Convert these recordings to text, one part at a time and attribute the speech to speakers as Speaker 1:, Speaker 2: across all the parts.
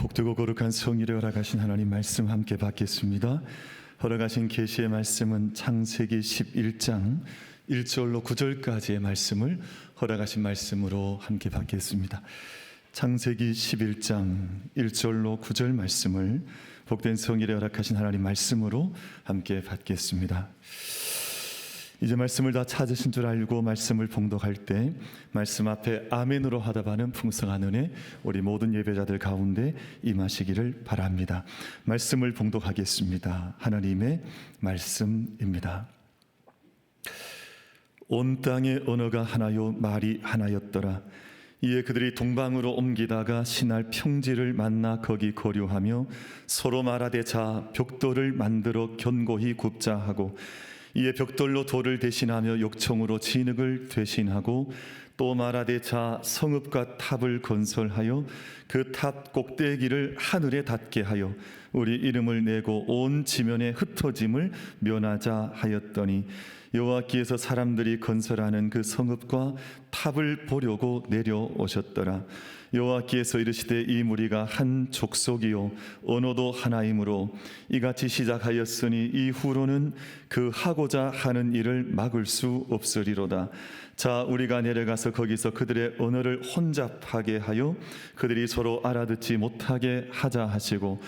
Speaker 1: 복되고 거룩한 성일에 허락하신 하나님 말씀 함께 받겠습니다. 허락하신 계시의 말씀은 창세기 11장 1절로 9절까지의 말씀을 허락하신 말씀으로 함께 받겠습니다. 창세기 11장 1절로 9절 말씀을 복된 성일에 허락하신 하나님 말씀으로 함께 받겠습니다. 이제 말씀을 다 찾으신 줄 알고 말씀을 봉독할 때 말씀 앞에 아멘으로 화답하는 풍성한 은혜 우리 모든 예배자들 가운데 임하시기를 바랍니다. 말씀을 봉독하겠습니다. 하나님의 말씀입니다. 온 땅의 언어가 하나요 말이 하나였더라. 이에 그들이 동방으로 옮기다가 신할 평지를 만나 거기 거류하며 서로 말하되 자 벽돌을 만들어 견고히 굽자 하고 이에 벽돌로 돌을 대신하며 욕청으로 진흙을 대신하고 또 말하되 자 성읍과 탑을 건설하여 그 탑 꼭대기를 하늘에 닿게 하여 우리 이름을 내고 온 지면에 흩어짐을 면하자 하였더니 여호와께서 사람들이 건설하는 그 성읍과 탑을 보려고 내려오셨더라. 여호와께서 이르시되 이 무리가 한 족속이요 언어도 하나이므로 이같이 시작하였으니 이후로는 그 하고자 하는 일을 막을 수 없으리로다. 자 우리가 내려가서 거기서 그들의 언어를 혼잡하게 하여 그들이 서로 알아듣지 못하게 하자 하시고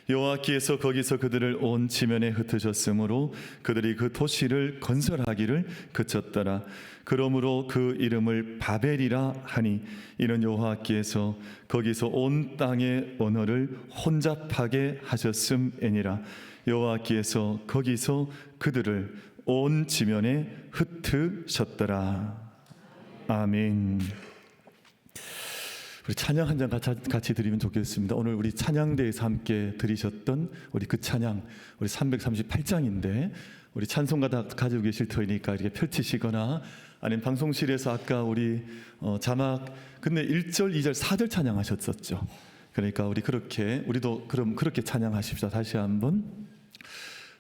Speaker 1: 여호와께서 거기서 그들을 온 지면에 흩으셨으므로 그들이 그 도시를 건설하기를 그쳤더라. 그러므로 그 이름을 바벨이라 하니 이는 여호와께서 거기서 온 땅의 언어를 혼잡하게 하셨음이니라. 여호와께서 거기서 그들을 온 지면에 흩으셨더라. 아멘. 우리 찬양 한 장 같이 드리면 좋겠습니다. 오늘 우리 찬양대에서 함께 들으셨던 우리 그 찬양, 우리 338장인데 우리 찬송가 다 가지고 계실 터이니까 이렇게 펼치시거나 아니면 방송실에서 아까 우리 자막 근데 1절, 2절, 4절 찬양하셨었죠. 그러니까 우리도 그럼 그렇게 찬양하십시다. 다시 한번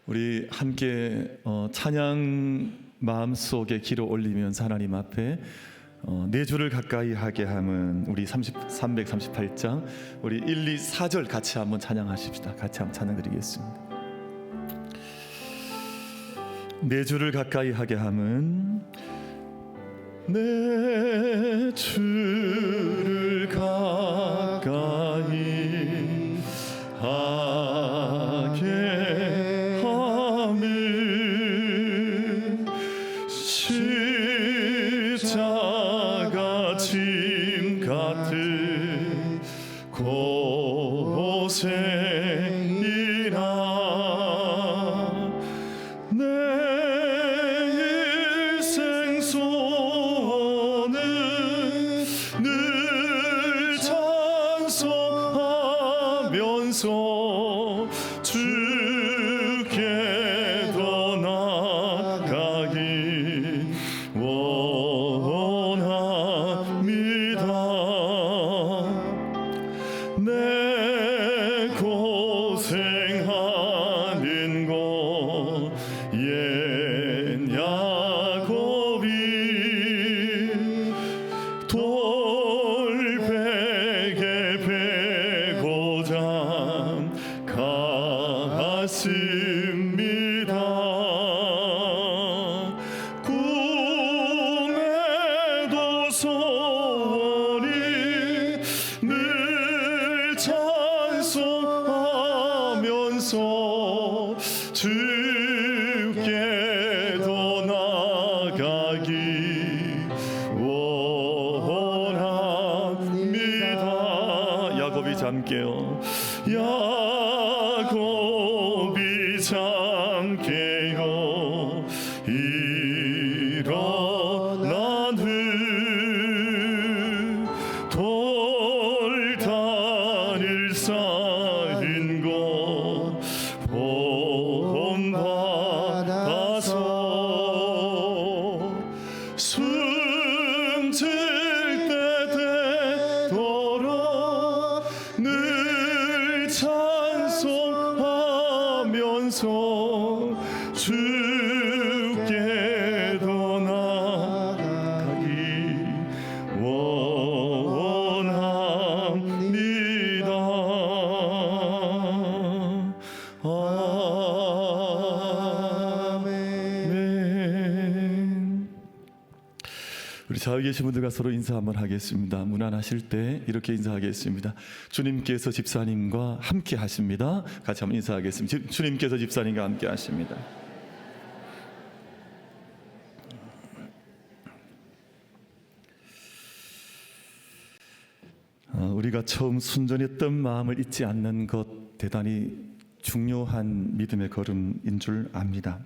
Speaker 1: 우리 함께 찬양 마음속에 기로 올리면서 하나님 앞에 내 주를 가까이 하게 함은 우리 338장 우리 1, 2, 4절 같이 한번 찬양하십시다. 같이 한번 찬양 드리겠습니다. 내 주를 가까이 하게 함은 내 주를 가까이 하게 함은 십자가 짐 같은 고생이라 내 일생 소원은 늘 찬송하면서 주께 더 나아가기 원합니다. 내 고생하는 곳 옛 야곱이 돌베개 베고자 갔습니다. 꿈에도 소원이 늘 찬송하면서 주께 더 나아가기 원합니다. 야곱이 잠깨요. 야곱이 잠깨요. 일어나는 돌다릴 쌓인 곳 본받아서 숨질 때 되도록 늘 찬송하 좌우에 계신 분들과 서로 인사 한번 하겠습니다. 문안하실 때 이렇게 인사하겠습니다. 주님께서 집사님과 함께 하십니다. 같이 한번 인사하겠습니다. 주님께서 집사님과 함께 하십니다. 우리가 처음 순전했던 마음을 잊지 않는 것 대단히 중요한 믿음의 걸음인 줄 압니다.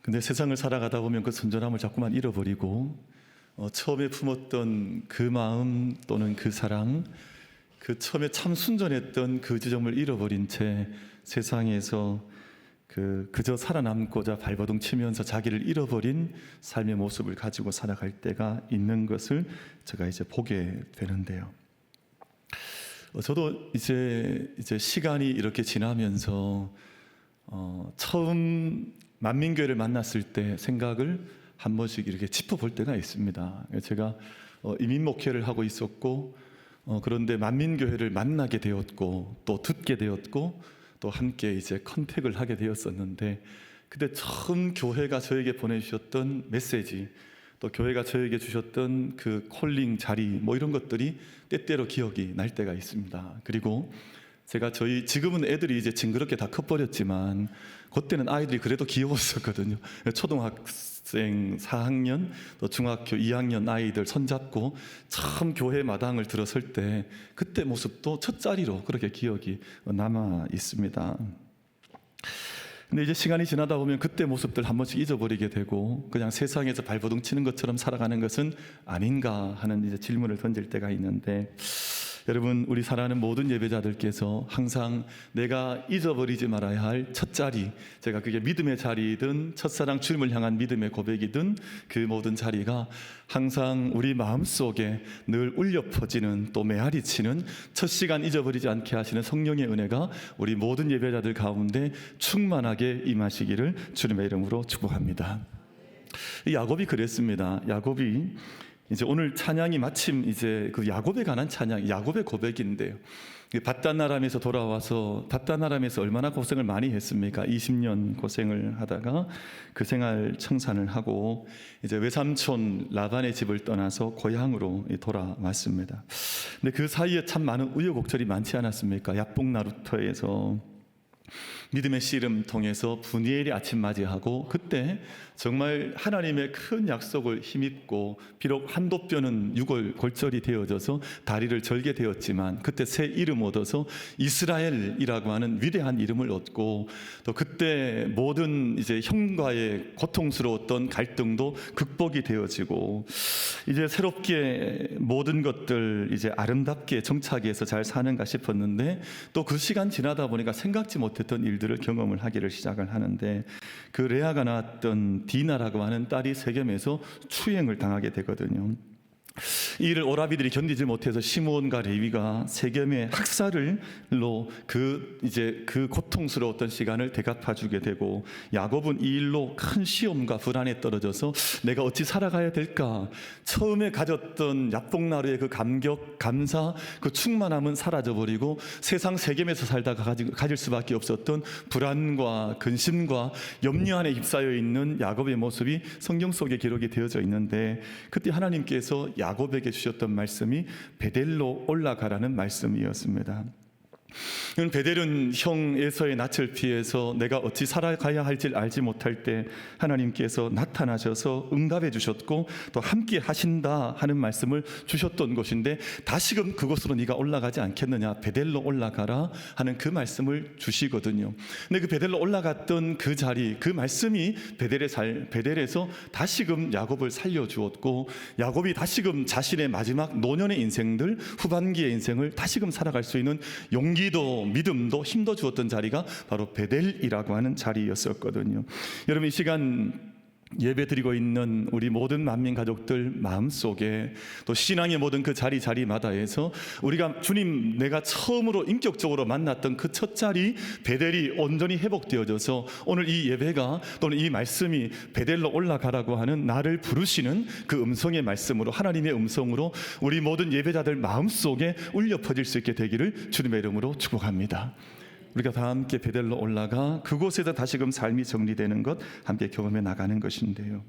Speaker 1: 근데 세상을 살아가다 보면 그 순전함을 자꾸만 잃어버리고 처음에 품었던 그 마음 또는 그 사랑, 그 처음에 참 순전했던 그 지점을 잃어버린 채 세상에서 그저 살아남고자 발버둥 치면서 자기를 잃어버린 삶의 모습을 가지고 살아갈 때가 있는 것을 제가 이제 보게 되는데요. 저도 이제 시간이 이렇게 지나면서 처음 만민교회를 만났을 때 생각을 한 번씩 이렇게 짚어볼 때가 있습니다. 제가 이민 목회를 하고 있었고 그런데 만민교회를 만나게 되었고 또 듣게 되었고 또 함께 이제 컨택을 하게 되었었는데 그때 처음 교회가 저에게 보내주셨던 메시지 또 교회가 저에게 주셨던 그 콜링 자리 뭐 이런 것들이 때때로 기억이 날 때가 있습니다. 그리고 제가 지금은 애들이 이제 징그럽게 다 커버렸지만 그때는 아이들이 그래도 귀여웠었거든요. 초등학생 4학년 또 중학교 2학년 아이들 손잡고 처음 교회 마당을 들어설 때 그때 모습도 첫자리로 그렇게 기억이 남아 있습니다. 근데 이제 시간이 지나다 보면 그때 모습들 한 번씩 잊어버리게 되고 그냥 세상에서 발버둥 치는 것처럼 살아가는 것은 아닌가 하는 이제 질문을 던질 때가 있는데 여러분, 우리 사랑하는 모든 예배자들께서 항상 내가 잊어버리지 말아야 할 첫자리, 제가 그게 믿음의 자리이든 첫사랑 주님을 향한 믿음의 고백이든 그 모든 자리가 항상 우리 마음속에 늘 울려 퍼지는 또 메아리 치는 첫 시간 잊어버리지 않게 하시는 성령의 은혜가 우리 모든 예배자들 가운데 충만하게 임하시기를 주님의 이름으로 축복합니다. 야곱이 그랬습니다. 야곱이 이제 오늘 찬양이 마침 이제 그 야곱에 관한 찬양, 야곱의 고백인데요. 밧단 아람에서 돌아와서 밧단 아람에서 얼마나 고생을 많이 했습니까? 20년 고생을 하다가 그 생활 청산을 하고 이제 외삼촌 라반의 집을 떠나서 고향으로 돌아왔습니다. 근데 그 사이에 참 많은 우여곡절이 많지 않았습니까? 야복나루터에서 믿음의 씨름 통해서 분이엘이 아침 맞이하고 그때 정말 하나님의 큰 약속을 힘입고 비록 한돛뼈는 6월 골절이 되어져서 다리를 절게 되었지만 그때 새 이름 얻어서 이스라엘이라고 하는 위대한 이름을 얻고 또 그때 모든 이제 형과의 고통스러웠던 갈등도 극복이 되어지고 이제 새롭게 모든 것들 이제 아름답게 정착해서 잘 사는가 싶었는데 또 그 시간 지나다 보니까 생각지 못했던 일들을 경험을 하기를 시작을 하는데 그 레아가 낳았던 디나라고 하는 딸이 세겜에서 추행을 당하게 되거든요. 이 일을 오라비들이 견디지 못해서 시므온과 레위가 세겜의 학살로 그 고통스러웠던 시간을 대갚아주게 되고 야곱은 이 일로 큰 시험과 불안에 떨어져서 내가 어찌 살아가야 될까? 처음에 가졌던 야복나루의 그 감격, 감사, 그 충만함은 사라져버리고 세상 세겜에서 살다가 가질 수밖에 없었던 불안과 근심과 염려 안에 휩싸여 있는 야곱의 모습이 성경 속에 기록이 되어져 있는데 그때 하나님께서 야곱에게 주셨던 말씀이 베델로 올라가라는 말씀이었습니다. 베델은 형 에서의 낯을 피해서 내가 어찌 살아가야 할지 알지 못할 때 하나님께서 나타나셔서 응답해 주셨고 또 함께 하신다 하는 말씀을 주셨던 곳인데 다시금 그곳으로 네가 올라가지 않겠느냐, 베델로 올라가라 하는 그 말씀을 주시거든요. 근데 그 베델로 올라갔던 그 자리, 그 말씀이 베델에서 다시금 야곱을 살려주었고 야곱이 다시금 자신의 마지막 노년의 인생들, 후반기의 인생을 다시금 살아갈 수 있는 용기도 믿음도 힘도 주었던 자리가 바로 베델이라고 하는 자리였었거든요. 여러분, 이 시간 예배 드리고 있는 우리 모든 만민 가족들 마음속에 또 신앙의 모든 그 자리마다에서 우리가 주님 내가 처음으로 인격적으로 만났던 그 첫 자리 베델이 온전히 회복되어져서 오늘 이 예배가 또는 이 말씀이 베델로 올라가라고 하는 나를 부르시는 그 음성의 말씀으로 하나님의 음성으로 우리 모든 예배자들 마음속에 울려 퍼질 수 있게 되기를 주님의 이름으로 축복합니다. 우리가 다 함께 베델로 올라가 그곳에서 다시금 삶이 정리되는 것 함께 경험해 나가는 것인데요.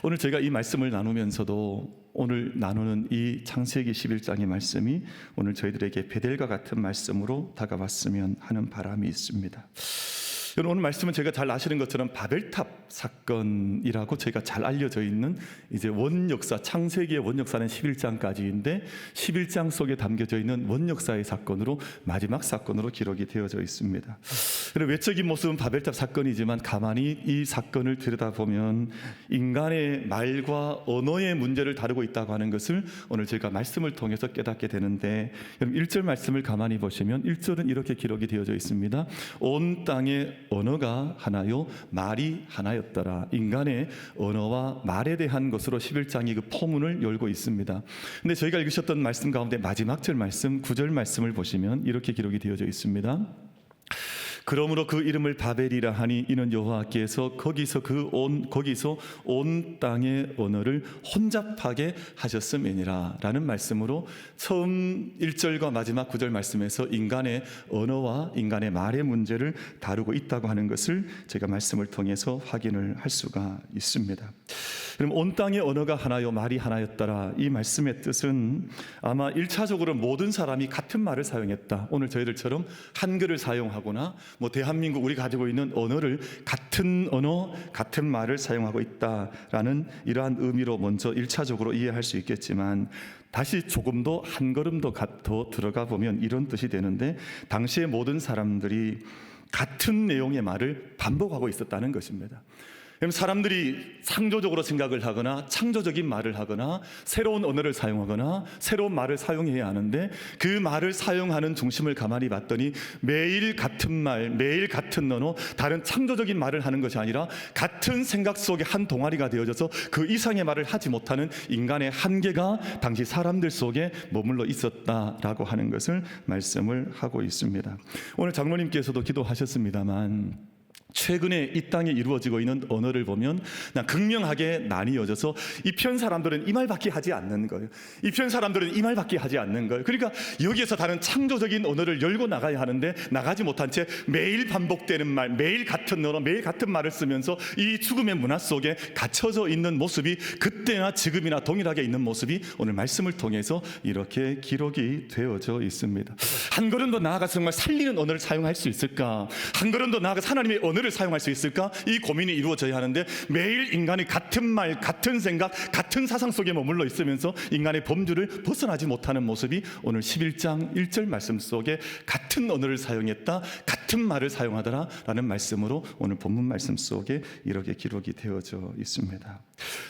Speaker 1: 오늘 제가 이 말씀을 나누면서도 오늘 나누는 이 창세기 11장의 말씀이 오늘 저희들에게 베델과 같은 말씀으로 다가왔으면 하는 바람이 있습니다. 여러분, 오늘 말씀은 제가 잘 아시는 것처럼 바벨탑 사건이라고 제가 잘 알려져 있는 이제 원역사, 창세기의 원역사는 11장까지인데 11장 속에 담겨져 있는 원역사의 사건으로 마지막 사건으로 기록이 되어져 있습니다. 외적인 모습은 바벨탑 사건이지만 가만히 이 사건을 들여다보면 인간의 말과 언어의 문제를 다루고 있다고 하는 것을 오늘 제가 말씀을 통해서 깨닫게 되는데, 여러분 1절 말씀을 가만히 보시면 1절은 이렇게 기록이 되어져 있습니다. 온 땅에 언어가 하나요 말이 하나였더라. 인간의 언어와 말에 대한 것으로 11장이 그 포문을 열고 있습니다. 근데 저희가 읽으셨던 말씀 가운데 마지막 절 말씀 9절 말씀을 보시면 이렇게 기록이 되어져 있습니다. 그러므로 그 이름을 바벨이라 하니 이는 여호와께서 거기서 온 땅의 언어를 혼잡하게 하셨음이니라 라는 말씀으로 처음 1절과 마지막 9절 말씀에서 인간의 언어와 인간의 말의 문제를 다루고 있다고 하는 것을 제가 말씀을 통해서 확인을 할 수가 있습니다. 그럼 온 땅의 언어가 하나요 말이 하나였더라, 이 말씀의 뜻은 아마 1차적으로 모든 사람이 같은 말을 사용했다. 오늘 저희들처럼 한글을 사용하거나 대한민국 우리가 가지고 있는 언어를 같은 언어 같은 말을 사용하고 있다라는 이러한 의미로 먼저 1차적으로 이해할 수 있겠지만, 다시 조금 더 한 걸음 더 들어가 보면 이런 뜻이 되는데, 당시의 모든 사람들이 같은 내용의 말을 반복하고 있었다는 것입니다. 사람들이 창조적으로 생각을 하거나 창조적인 말을 하거나 새로운 언어를 사용하거나 새로운 말을 사용해야 하는데, 그 말을 사용하는 중심을 가만히 봤더니 매일 같은 말, 매일 같은 언어, 다른 창조적인 말을 하는 것이 아니라 같은 생각 속에 한 동아리가 되어져서 그 이상의 말을 하지 못하는 인간의 한계가 당시 사람들 속에 머물러 있었다라고 하는 것을 말씀을 하고 있습니다. 오늘 장로님께서도 기도하셨습니다만, 최근에 이 땅에 이루어지고 있는 언어를 보면 그냥 극명하게 나뉘어져서 이 편 사람들은 이 말밖에 하지 않는 거예요. 이 편 사람들은 이 말밖에 하지 않는 거예요. 그러니까 여기에서 다른 창조적인 언어를 열고 나가야 하는데 나가지 못한 채 매일 반복되는 말, 매일 같은 언어, 매일 같은 말을 쓰면서 이 죽음의 문화 속에 갇혀져 있는 모습이 그때나 지금이나 동일하게 있는 모습이 오늘 말씀을 통해서 이렇게 기록이 되어져 있습니다. 한 걸음 더 나아가서 정말 살리는 언어를 사용할 수 있을까? 한 걸음 더 나아가서 하나님의 언어를 사용할 수 있을까? 이 고민이 이루어져야 하는데 매일 인간이 같은 말, 같은 생각, 같은 사상 속에 머물러 있으면서 인간의 범주를 벗어나지 못하는 모습이 오늘 11장 1절 말씀 속에 같은 언어를 사용했다, 같은 말을 사용하더라 라는 말씀으로 오늘 본문 말씀 속에 이렇게 기록이 되어져 있습니다.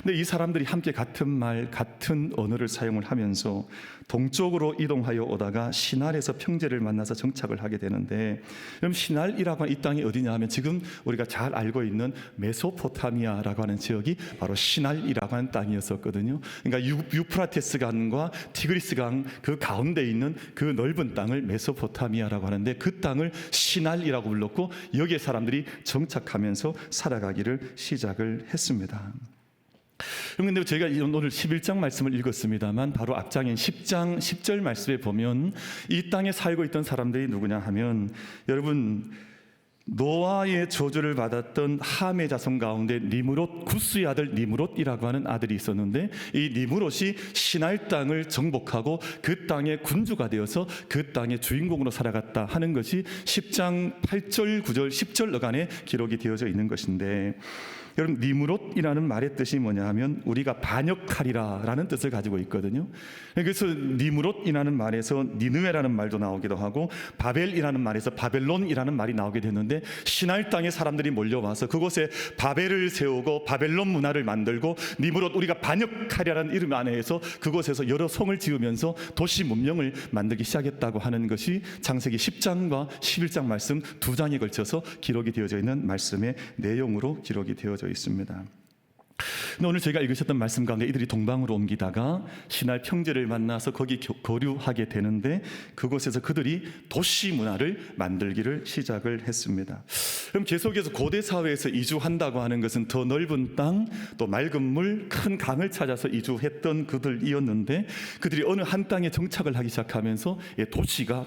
Speaker 1: 근데 이 사람들이 함께 같은 말, 같은 언어를 사용을 하면서 동쪽으로 이동하여 오다가 시날에서 평지를 만나서 정착을 하게 되는데, 그럼 시날이라고 하는 이 땅이 어디냐 하면 지금 우리가 잘 알고 있는 메소포타미아라고 하는 지역이 바로 시날이라고 하는 땅이었었거든요. 그러니까 유프라테스 강과 티그리스 강 그 가운데 있는 그 넓은 땅을 메소포타미아라고 하는데, 그 땅을 시날이라고 불렀고 여기에 사람들이 정착하면서 살아가기를 시작을 했습니다. 그런데 제가 오늘 11장 말씀을 읽었습니다만, 바로 앞장인 10장 10절 말씀에 보면 이 땅에 살고 있던 사람들이 누구냐 하면, 여러분 노아의 저주를 받았던 함의 자손 가운데 니므롯, 구스의 아들 니므롯이라고 하는 아들이 있었는데, 이 니므롯이 시날 땅을 정복하고 그 땅의 군주가 되어서 그 땅의 주인공으로 살아갔다 하는 것이 10장 8절 9절 10절 어간에 기록이 되어져 있는 것인데, 여러분 니므롯이라는 말의 뜻이 뭐냐 하면 우리가 반역하리라 라는 뜻을 가지고 있거든요. 그래서 니므롯이라는 말에서 니느웨라는 말도 나오기도 하고 바벨이라는 말에서 바벨론이라는 말이 나오게 됐는데, 시날 땅에 사람들이 몰려와서 그곳에 바벨을 세우고 바벨론 문화를 만들고 니므롯, 우리가 반역하리라는 이름 안에서 그곳에서 여러 성을 지으면서 도시 문명을 만들기 시작했다고 하는 것이 창세기 10장과 11장 말씀 두 장에 걸쳐서 기록이 되어져 있는 말씀의 내용으로 기록이 되어져 있습니다. 근데 오늘 제가 읽으셨던 말씀 가운데 이들이 동방으로 옮기다가 시날 평지를 만나서 거기 거류하게 되는데, 그곳에서 그들이 도시 문화를 만들기를 시작을 했습니다. 그럼 계속해서 고대 사회에서 이주한다고 하는 것은 더 넓은 땅, 또 맑은 물, 큰 강을 찾아서 이주했던 그들이었는데, 그들이 어느 한 땅에 정착을 하기 시작하면서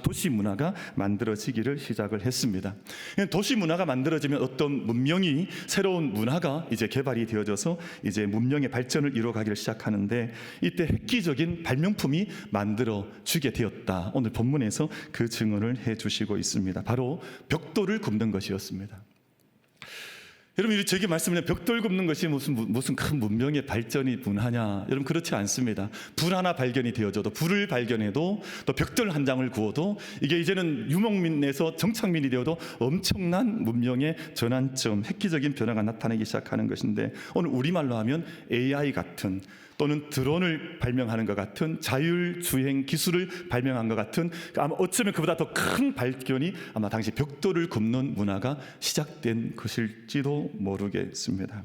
Speaker 1: 도시 문화가 만들어지기를 시작을 했습니다. 도시 문화가 만들어지면 어떤 문명이, 새로운 문화가 이제 개발이 되어져서 이제 문명의 발전을 이루어가기를 시작하는데 이때 획기적인 발명품이 만들어지게 되었다. 오늘 본문에서 그 증언을 해주시고 있습니다. 바로 벽돌을 굽는 것이었습니다. 여러분, 저기 말씀하면 벽돌 굽는 것이 무슨 큰 문명의 발전이 분하냐? 여러분, 그렇지 않습니다. 불 하나 발견이 되어져도, 불을 발견해도, 또 벽돌 한 장을 구워도 이게 이제는 유목민에서 정착민이 되어도 엄청난 문명의 전환점, 획기적인 변화가 나타나기 시작하는 것인데, 오늘 우리말로 하면 AI 같은, 또는 드론을 발명하는 것 같은, 자율주행 기술을 발명한 것 같은, 아마 어쩌면 그보다 더 큰 발견이 아마 당시 벽돌을 굽는 문화가 시작된 것일지도 모르겠습니다.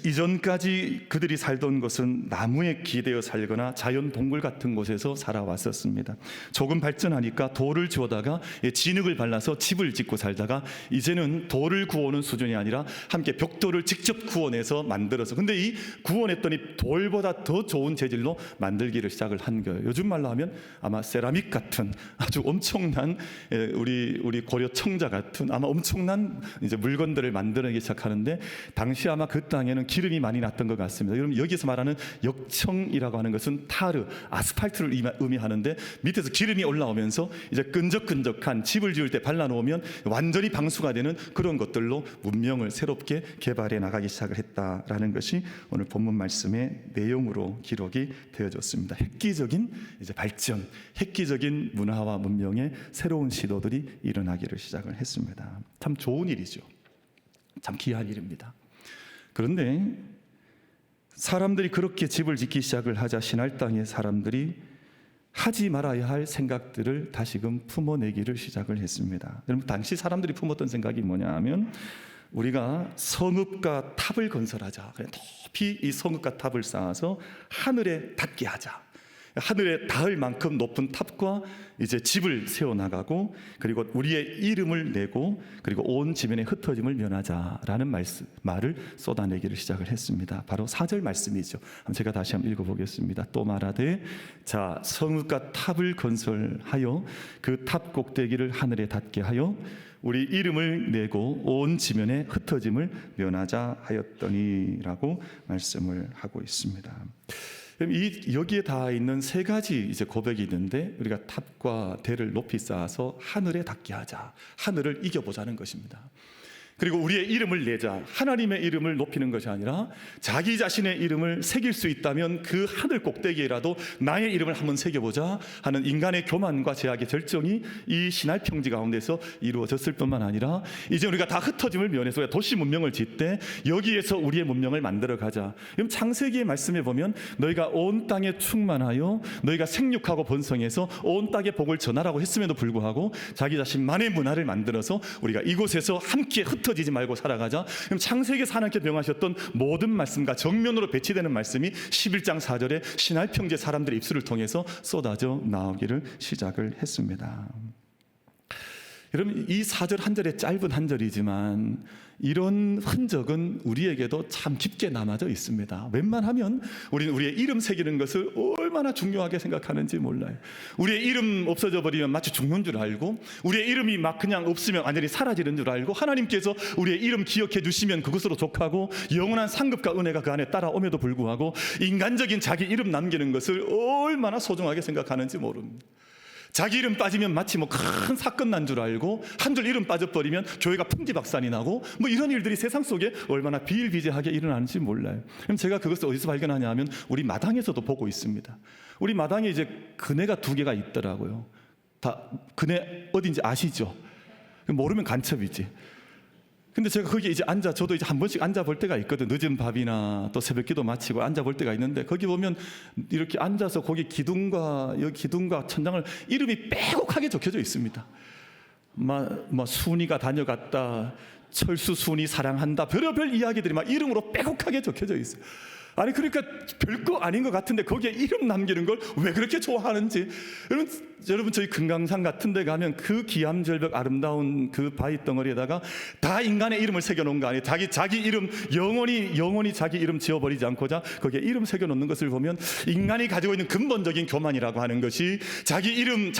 Speaker 1: 이전까지 그들이 살던 것은 나무에 기대어 살거나 자연 동굴 같은 곳에서 살아왔었습니다. 조금 발전하니까 돌을 주워다가 진흙을 발라서 집을 짓고 살다가 이제는 돌을 구워오는 수준이 아니라 함께 벽돌을 직접 구워내서 만들어서, 근데 이 구워냈더니 돌보다 더 좋은 재질로 만들기를 시작을 한 거예요. 요즘 말로 하면 아마 세라믹 같은 아주 엄청난, 우리 고려 청자 같은 아마 엄청난 이제 물건들을 만들어내기 시작하는데, 당시 아마 그 땅에는 기름이 많이 났던 것 같습니다. 여러분, 여기서 말하는 역청이라고 하는 것은 타르, 아스팔트를 의미하는데, 밑에서 기름이 올라오면서 이제 끈적끈적한, 집을 지을 때 발라놓으면 완전히 방수가 되는 그런 것들로 문명을 새롭게 개발해 나가기 시작을 했다라는 것이 오늘 본문 말씀의 내용으로 기록이 되어졌습니다. 획기적인 이제 발전, 획기적인 문화와 문명의 새로운 시도들이 일어나기를 시작을 했습니다. 참 좋은 일이죠. 참 귀한 일입니다. 그런데 사람들이 그렇게 집을 짓기 시작을 하자 신할 땅의 사람들이 하지 말아야 할 생각들을 다시금 품어내기를 시작을 했습니다. 여러분, 당시 사람들이 품었던 생각이 뭐냐 하면, 우리가 성읍과 탑을 건설하자. 높이 이 성읍과 탑을 쌓아서 하늘에 닿게 하자. 하늘에 닿을 만큼 높은 탑과 이제 집을 세워나가고, 그리고 우리의 이름을 내고, 그리고 온 지면에 흩어짐을 면하자라는 말을 쏟아내기를 시작을 했습니다. 바로 4절 말씀이죠. 제가 다시 한번 읽어보겠습니다. 또 말하되, 자, 성읍과 탑을 건설하여 그 탑 꼭대기를 하늘에 닿게 하여 우리 이름을 내고 온 지면에 흩어짐을 면하자 하였더니라고 말씀을 하고 있습니다. 여기에 닿아 있는 세 가지 이제 고백이 있는데, 우리가 탑과 대를 높이 쌓아서 하늘에 닿게 하자, 하늘을 이겨보자는 것입니다. 그리고 우리의 이름을 내자, 하나님의 이름을 높이는 것이 아니라 자기 자신의 이름을 새길 수 있다면 그 하늘 꼭대기에라도 나의 이름을 한번 새겨보자 하는 인간의 교만과 제약의 절정이 이 신할 평지 가운데서 이루어졌을 뿐만 아니라, 이제 우리가 다 흩어짐을 면해서 우리가 도시 문명을 짓되 여기에서 우리의 문명을 만들어가자. 그럼 창세기의 말씀에 보면, 너희가 온 땅에 충만하여 너희가 생육하고 번성해서 온 땅의 복을 전하라고 했음에도 불구하고 자기 자신만의 문화를 만들어서 우리가 이곳에서 함께 흩어지지 말고 살아가자. 그럼 창세기에서 하나님께 명하셨던 모든 말씀과 정면으로 배치되는 말씀이 11장 4절에 신할 평지의 사람들의 입술을 통해서 쏟아져 나오기를 시작을 했습니다. 여러분, 이 4절 한 절에 짧은 한 절이지만 이런 흔적은 우리에게도 참 깊게 남아져 있습니다. 웬만하면 우리는 우리의 이름 새기는 것을 얼마나 중요하게 생각하는지 몰라요. 우리의 이름 없어져 버리면 마치 죽는 줄 알고, 우리의 이름이 막 그냥 없으면 완전히 사라지는 줄 알고, 하나님께서 우리의 이름 기억해 주시면 그것으로 족하고 영원한 상급과 은혜가 그 안에 따라옴에도 불구하고 인간적인 자기 이름 남기는 것을 얼마나 소중하게 생각하는지 모릅니다. 자기 이름 빠지면 마치 뭐 큰 사건 난 줄 알고, 한 줄 이름 빠져버리면 교회가 풍지박산이 나고, 뭐 이런 일들이 세상 속에 얼마나 비일비재하게 일어나는지 몰라요. 그럼 제가 그것을 어디서 발견하냐 하면 우리 마당에서도 보고 있습니다. 우리 마당에 이제 그네가 2개가 있더라고요. 다 그네 어딘지 아시죠? 모르면 간첩이지. 근데 제가 거기 이제 저도 이제 한 번씩 앉아볼 때가 있거든. 늦은 밥이나 또 새벽 기도 마치고 앉아볼 때가 있는데, 거기 보면 이렇게 앉아서 거기 여기 기둥과 천장을 이름이 빼곡하게 적혀져 있습니다. 순이가 다녀갔다, 철수 순이 사랑한다, 별의별 이야기들이 막 이름으로 빼곡하게 적혀져 있어요. 아니 그러니까 별거 아닌 것 같은데 거기에 이름 남기는 걸 왜 그렇게 좋아하는지. 여러분 저희 금강산 같은 데 가면 그 기암절벽 아름다운 그 바위 덩어리에다가 다 인간의 이름을 새겨놓은 거 아니에요. 자기 이름 영원히 자기 이름 지워버리지 않고자 거기에 이름 새겨놓는 것을 보면 인간이 가지고 있는 근본적인 교만이라고 하는 것이 자기 이름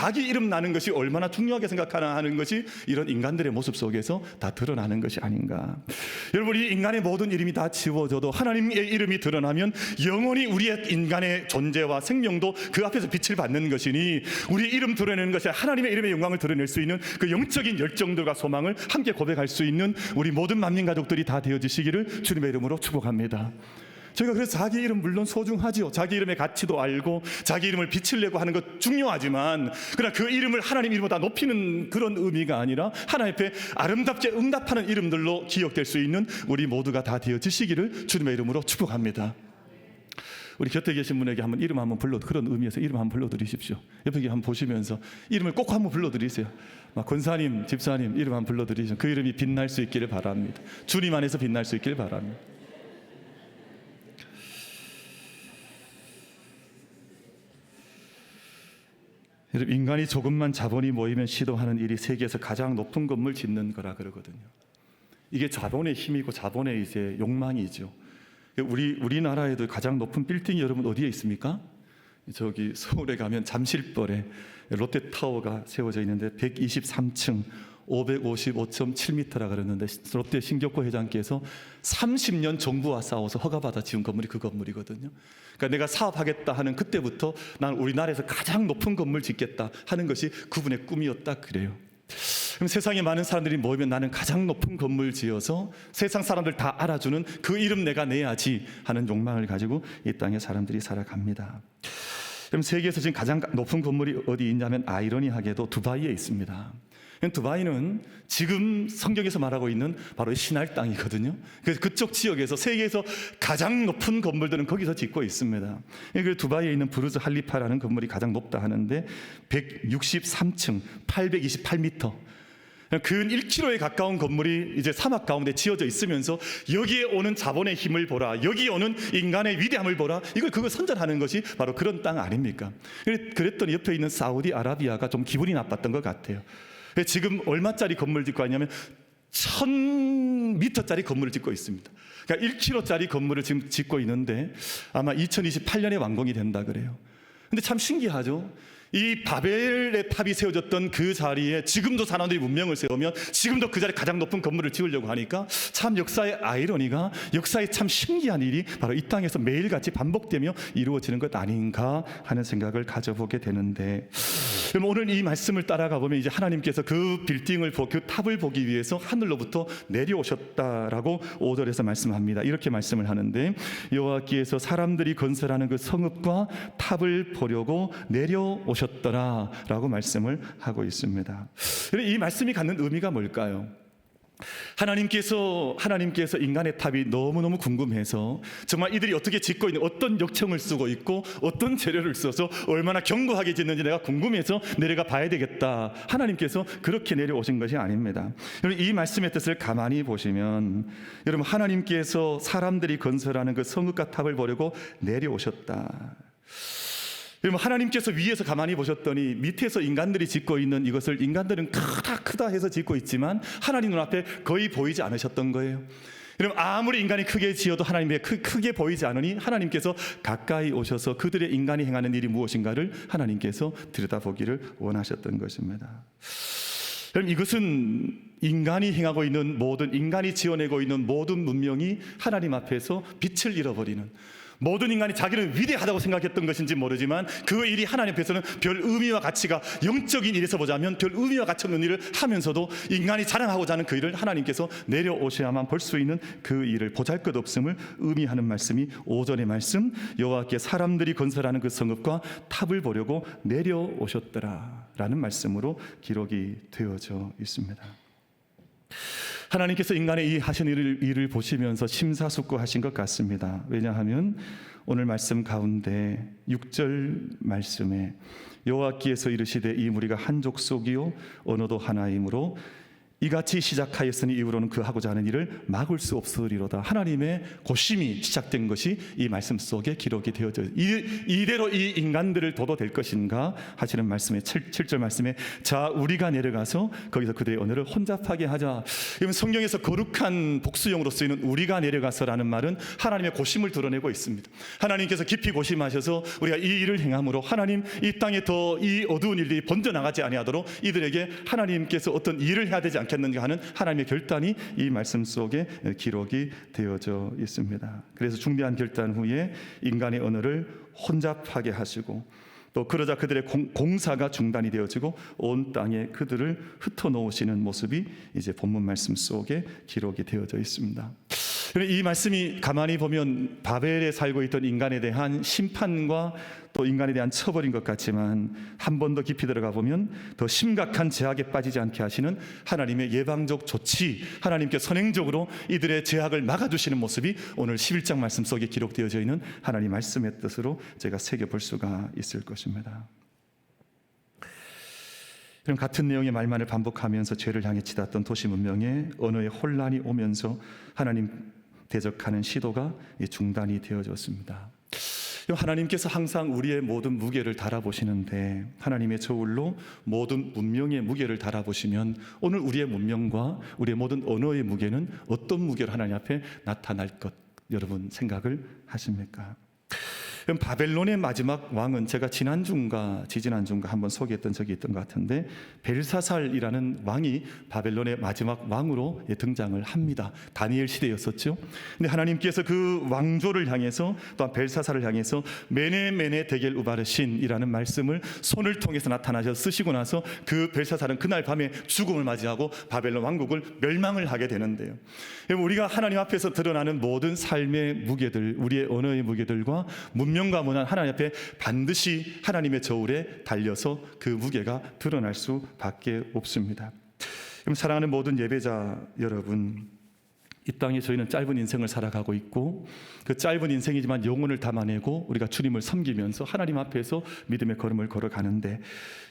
Speaker 1: 나는 것이 얼마나 중요하게 생각하나 하는 것이 이런 인간들의 모습 속에서 다 드러나는 것이 아닌가. 여러분 이 인간의 모든 이름이 다 지워져도 하나님의 이름이 드러나면 영원히 우리의 인간의 존재와 생명도 그 앞에서 빛을 받는 것이니 우리 이름 드러내는 것이 하나님의 이름의 영광을 드러낼 수 있는 그 영적인 열정들과 소망을 함께 고백할 수 있는 우리 모든 만민 가족들이 다 되어지시기를 주님의 이름으로 축복합니다. 저희가 그래서 자기 이름 물론 소중하죠. 자기 이름의 가치도 알고 자기 이름을 빛을 내고 하는 것 중요하지만 그러나 그 이름을 하나님 이름보다 높이는 그런 의미가 아니라 하나님 앞에 아름답게 응답하는 이름들로 기억될 수 있는 우리 모두가 다 되어지시기를 주님의 이름으로 축복합니다. 우리 곁에 계신 분에게 한번 이름 한번 그런 의미에서 이름 한번 불러드리십시오. 옆에 한번 보시면서 이름을 꼭 한번 불러드리세요. 권사님, 집사님 이름 한번 불러드리시면 그 이름이 빛날 수 있기를 바랍니다. 주님 안에서 빛날 수 있기를 바랍니다. 여러분 인간이 조금만 자본이 모이면 시도하는 일이 세계에서 가장 높은 건물 짓는 거라 그러거든요. 이게 자본의 힘이고 자본의 이제 욕망이죠. 우리나라에도 가장 높은 빌딩이 여러분 어디에 있습니까? 저기 서울에 가면 잠실벌에 롯데타워가 세워져 있는데 123층 555.7m라 그러는데 롯데 신격호 회장께서 30년 정부와 싸워서 허가받아 지은 건물이 그 건물이거든요. 그러니까 내가 사업하겠다 하는 그때부터 난 우리나라에서 가장 높은 건물 짓겠다 하는 것이 그분의 꿈이었다 그래요. 그럼 세상에 많은 사람들이 모이면 나는 가장 높은 건물 지어서 세상 사람들 다 알아주는 그 이름 내가 내야지 하는 욕망을 가지고 이 땅에 사람들이 살아갑니다. 그럼 세계에서 지금 가장 높은 건물이 어디 있냐면 아이러니하게도 두바이에 있습니다. 두바이는 지금 성경에서 말하고 있는 바로 신할 땅이거든요. 그래서 그쪽 지역에서 세계에서 가장 높은 건물들은 거기서 짓고 있습니다. 그 두바이에 있는 부르즈 할리파라는 건물이 가장 높다 하는데 163층 828m 근 1km에 가까운 건물이 이제 사막 가운데 지어져 있으면서 여기에 오는 자본의 힘을 보라, 여기에 오는 인간의 위대함을 보라, 그걸 선전하는 것이 바로 그런 땅 아닙니까? 그랬더니 옆에 있는 사우디아라비아가 좀 기분이 나빴던 것 같아요. 지금 얼마짜리 건물 짓고 있냐면 1000m짜리 건물을 짓고 있습니다. 그러니까 1km짜리 건물을 지금 짓고 있는데 아마 2028년에 완공이 된다 그래요. 근데 참 신기하죠. 이 바벨의 탑이 세워졌던 그 자리에 지금도 사람들이 문명을 세우면 지금도 그 자리에 가장 높은 건물을 지으려고 하니까 참 역사의 아이러니가, 역사의 참 신기한 일이 바로 이 땅에서 매일같이 반복되며 이루어지는 것 아닌가 하는 생각을 가져보게 되는데, 그럼 오늘 이 말씀을 따라가 보면 이제 하나님께서 그 빌딩을 그 탑을 보기 위해서 하늘로부터 내려오셨다라고 5절에서 말씀합니다. 이렇게 말씀을 하는데 여호와께서 사람들이 건설하는 그 성읍과 탑을 보려고 내려오셨더라라고 말씀을 하고 있습니다. 이 말씀이 갖는 의미가 뭘까요? 하나님께서 인간의 탑이 너무너무 궁금해서 정말 이들이 어떻게 짓고 있는, 어떤 역청을 쓰고 있고 어떤 재료를 써서 얼마나 견고하게 짓는지 내가 궁금해서 내려가 봐야 되겠다. 하나님께서 그렇게 내려오신 것이 아닙니다. 여러분 이 말씀의 뜻을 가만히 보시면 여러분 하나님께서 사람들이 건설하는 그 성읍과 탑을 보려고 내려오셨다. 여러분 하나님께서 위에서 가만히 보셨더니 밑에서 인간들이 짓고 있는 이것을 인간들은 크다 해서 짓고 있지만 하나님 눈앞에 거의 보이지 않으셨던 거예요. 여러분 아무리 인간이 크게 지어도 하나님의 크게 보이지 않으니 하나님께서 가까이 오셔서 그들의 인간이 행하는 일이 무엇인가를 하나님께서 들여다보기를 원하셨던 것입니다. 여러분 이것은 인간이 행하고 있는 모든, 인간이 지어내고 있는 모든 문명이 하나님 앞에서 빛을 잃어버리는, 모든 인간이 자기는 위대하다고 생각했던 것인지 모르지만 그 일이 하나님 앞에서는 별 의미와 가치가, 영적인 일에서 보자면 별 의미와 가치 없는 일을 하면서도 인간이 자랑하고자 하는 그 일을 하나님께서 내려오셔야만 볼 수 있는 그 일을, 보잘것없음을 의미하는 말씀이 5절의 말씀, 여호와께 사람들이 건설하는 그 성읍과 탑을 보려고 내려오셨더라 라는 말씀으로 기록이 되어져 있습니다. 하나님께서 인간의 이 하신 일을 보시면서 심사숙고하신 것 같습니다. 왜냐하면 오늘 말씀 가운데 6절 말씀에 여호와께서 이르시되 이 무리가 한 족속이요 언어도 하나이므로 이같이 시작하였으니 이후로는 그 하고자 하는 일을 막을 수 없으리로다. 하나님의 고심이 시작된 것이 이 말씀 속에 기록이 되어져 이대로 이 인간들을 둬도 될 것인가 하시는 말씀에 7절 말씀에 자 우리가 내려가서 거기서 그들의 언어를 혼잡하게 하자. 그러면 성경에서 거룩한 복수형으로 쓰이는 우리가 내려가서라는 말은 하나님의 고심을 드러내고 있습니다. 하나님께서 깊이 고심하셔서 우리가 이 일을 행함으로 하나님 이 땅에 더 이 어두운 일들이 번져나가지 아니하도록 이들에게 하나님께서 어떤 일을 해야 되지 않겠는가 하는 하나님의 결단이 이 말씀 속에 기록이 되어져 있습니다. 그래서 중대한 결단 후에 인간의 언어를 혼잡하게 하시고 또 그러자 그들의 공사가 중단이 되어지고 온 땅에 그들을 흩어놓으시는 모습이 이제 본문 말씀 속에 기록이 되어져 있습니다. 이 말씀이 가만히 보면 바벨에 살고 있던 인간에 대한 심판과 또 인간에 대한 처벌인 것 같지만 한 번 더 깊이 들어가 보면 더 심각한 제약에 빠지지 않게 하시는 하나님의 예방적 조치, 하나님께 선행적으로 이들의 제약을 막아주시는 모습이 오늘 11장 말씀 속에 기록되어져 있는 하나님 말씀의 뜻으로 제가 새겨볼 수가 있을 것입니다. 그럼 같은 내용의 말만을 반복하면서 죄를 향해 치닫던 도시 문명에 언어의 혼란이 오면서 하나님 대적하는 시도가 중단이 되어졌습니다. 하나님께서 항상 우리의 모든 무게를 달아보시는데 하나님의 저울로 모든 문명의 무게를 달아보시면 오늘 우리의 문명과 우리의 모든 언어의 무게는 어떤 무게로 하나님 앞에 나타날 것 여러분 생각을 하십니까? 그럼 바벨론의 마지막 왕은 제가 지난주인가 지지난주인가 한번 소개했던 적이 있던 것 같은데 벨사살이라는 왕이 바벨론의 마지막 왕으로 등장을 합니다. 다니엘 시대였었죠. 근데 하나님께서 그 왕조를 향해서 또한 벨사살을 향해서 메네 데겔 우바르신이라는 말씀을 손을 통해서 나타나셔서 쓰시고 나서 그 벨사살은 그날 밤에 죽음을 맞이하고 바벨론 왕국을 멸망을 하게 되는데요. 우리가 하나님 앞에서 드러나는 모든 삶의 무게들, 우리의 언어의 무게들과 문명과 문화는 하나님 앞에 반드시 하나님의 저울에 달려서 그 무게가 드러날 수밖에 없습니다. 그럼 사랑하는 모든 예배자 여러분, 이 땅에 저희는 짧은 인생을 살아가고 있고 그 짧은 인생이지만 영혼을 담아내고 우리가 주님을 섬기면서 하나님 앞에서 믿음의 걸음을 걸어가는데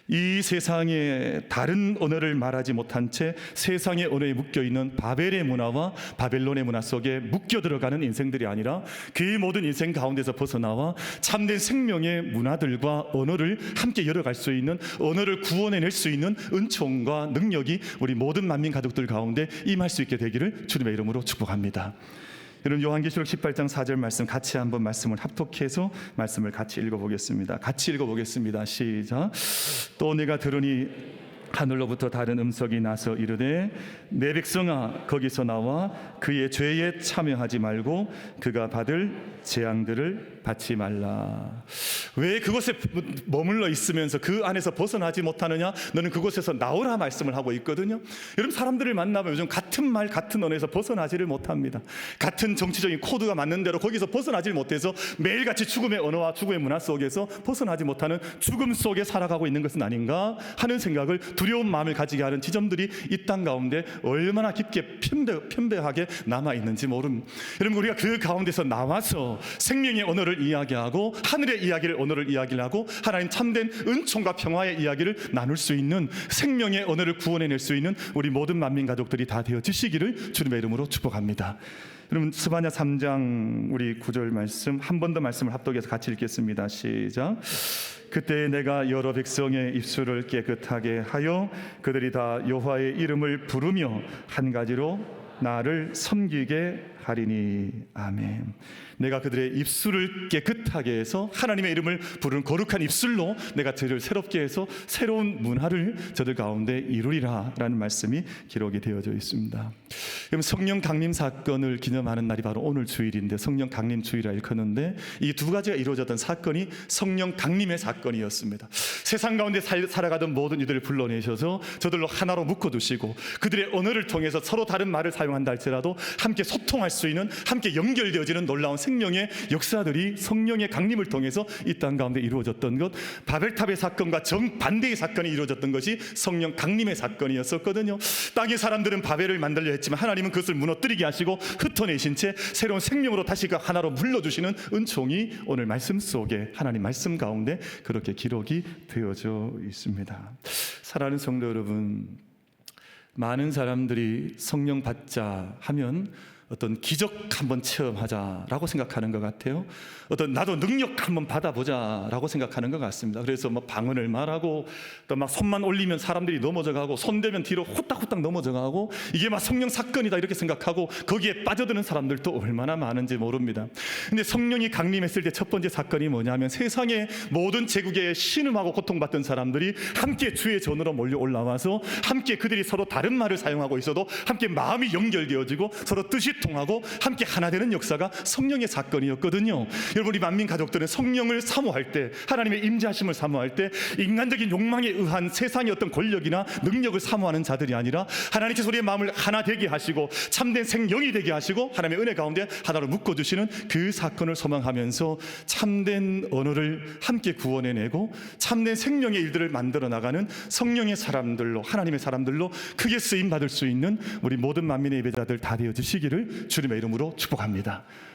Speaker 1: 이 세상에 다른 언어를 말하지 못한 채 세상의 언어에 묶여있는 바벨의 문화와 바벨론의 문화 속에 묶여 들어가는 인생들이 아니라 그 모든 인생 가운데서 벗어나와 참된 생명의 문화들과 언어를 함께 열어갈 수 있는, 언어를 구원해낼 수 있는 은총과 능력이 우리 모든 만민 가족들 가운데 임할 수 있게 되기를 주님의 이름으로 축복합니다. 여러분 요한계시록 18장 4절 말씀 같이 한번 말씀을 합독해서 말씀을 같이 읽어보겠습니다. 같이 읽어보겠습니다. 시작. 또 내가 들으니 하늘로부터 다른 음성이 나서 이르되 내 백성아 거기서 나와 그의 죄에 참여하지 말고 그가 받을 재앙들을 받지 말라. 왜 그곳에 머물러 있으면서 그 안에서 벗어나지 못하느냐? 너는 그곳에서 나오라 말씀을 하고 있거든요. 여러분 사람들을 만나면 요즘 같은 말 같은 언어에서 벗어나지를 못합니다. 같은 정치적인 코드가 맞는 대로 거기서 벗어나질 못해서 매일같이 죽음의 언어와 죽음의 문화 속에서 벗어나지 못하는 죽음 속에 살아가고 있는 것은 아닌가 하는 생각을 두려운 마음을 가지게 하는 지점들이 이 땅 가운데 얼마나 깊게 편배하게 남아있는지 모릅니다. 여러분 우리가 그 가운데서 나와서 생명의 언어를 이야기하고 하늘의 이야기를 언어를 이야기를 하고 하나님 참된 은총과 평화의 이야기를 나눌 수 있는 생명의 언어를 구원해낼 수 있는 우리 모든 만민 가족들이 다 되어지시기를 주님의 이름으로 축복합니다. 여러분 스바냐 3장 우리 9절 말씀 한 번 더 말씀을 합독해서 같이 읽겠습니다. 시작. 그때 내가 여러 백성의 입술을 깨끗하게 하여 그들이 다 여호와의 이름을 부르며 한 가지로 나를 섬기게 하리니. 아멘. 내가 그들의 입술을 깨끗하게 해서 하나님의 이름을 부르는 거룩한 입술로 내가 저를 새롭게 해서 새로운 문화를 저들 가운데 이루리라 라는 말씀이 기록이 되어져 있습니다. 그럼 성령 강림 사건을 기념하는 날이 바로 오늘 주일인데 성령 강림 주일이라 일컫는데 이 두 가지가 이루어졌던 사건이 성령 강림의 사건이었습니다. 세상 가운데 살아가던 모든 이들을 불러내셔서 저들로 하나로 묶어두시고 그들의 언어를 통해서 서로 다른 말을 사용한다 할지라도 함께 소통할 수 있는, 함께 연결되어지는 놀라운 생명의 역사들이 성령의 강림을 통해서 이 땅 가운데 이루어졌던 것, 바벨탑의 사건과 정반대의 사건이 이루어졌던 것이 성령 강림의 사건이었었거든요. 땅의 사람들은 바벨을 만들려 했지만 하나님은 그것을 무너뜨리게 하시고 흩어내신 채 새로운 생명으로 다시 그 하나로 물러주시는 은총이 오늘 말씀 속에 하나님 말씀 가운데 그렇게 기록이 되어져 있습니다. 사랑하는 성도 여러분, 많은 사람들이 성령 받자 하면 어떤 기적 한번 체험하자라고 생각하는 것 같아요. 어떤 나도 능력 한번 받아보자라고 생각하는 것 같습니다. 그래서 뭐 방언을 말하고 또 막 손만 올리면 사람들이 넘어져가고 손대면 뒤로 후딱후딱 넘어져가고 이게 막 성령 사건이다 이렇게 생각하고 거기에 빠져드는 사람들도 얼마나 많은지 모릅니다. 근데 성령이 강림했을 때 첫 번째 사건이 뭐냐면 세상의 모든 제국에 신음하고 고통받던 사람들이 함께 주의 전으로 몰려 올라와서 함께 그들이 서로 다른 말을 사용하고 있어도 함께 마음이 연결되어지고 서로 뜻이 통하고 함께 하나 되는 역사가 성령의 사건이었거든요. 여러분, 우리 만민 가족들은 성령을 사모할 때, 하나님의 임재하심을 사모할 때 인간적인 욕망에 의한 세상의 어떤 권력이나 능력을 사모하는 자들이 아니라 하나님께서 우리의 마음을 하나 되게 하시고 참된 생명이 되게 하시고 하나님의 은혜 가운데 하나로 묶어주시는 그 사건을 소망하면서 참된 언어를 함께 구원해내고 참된 생명의 일들을 만들어 나가는 성령의 사람들로, 하나님의 사람들로 크게 쓰임받을 수 있는 우리 모든 만민의 예배자들 다 되어 주시기를 주님의 이름으로 축복합니다.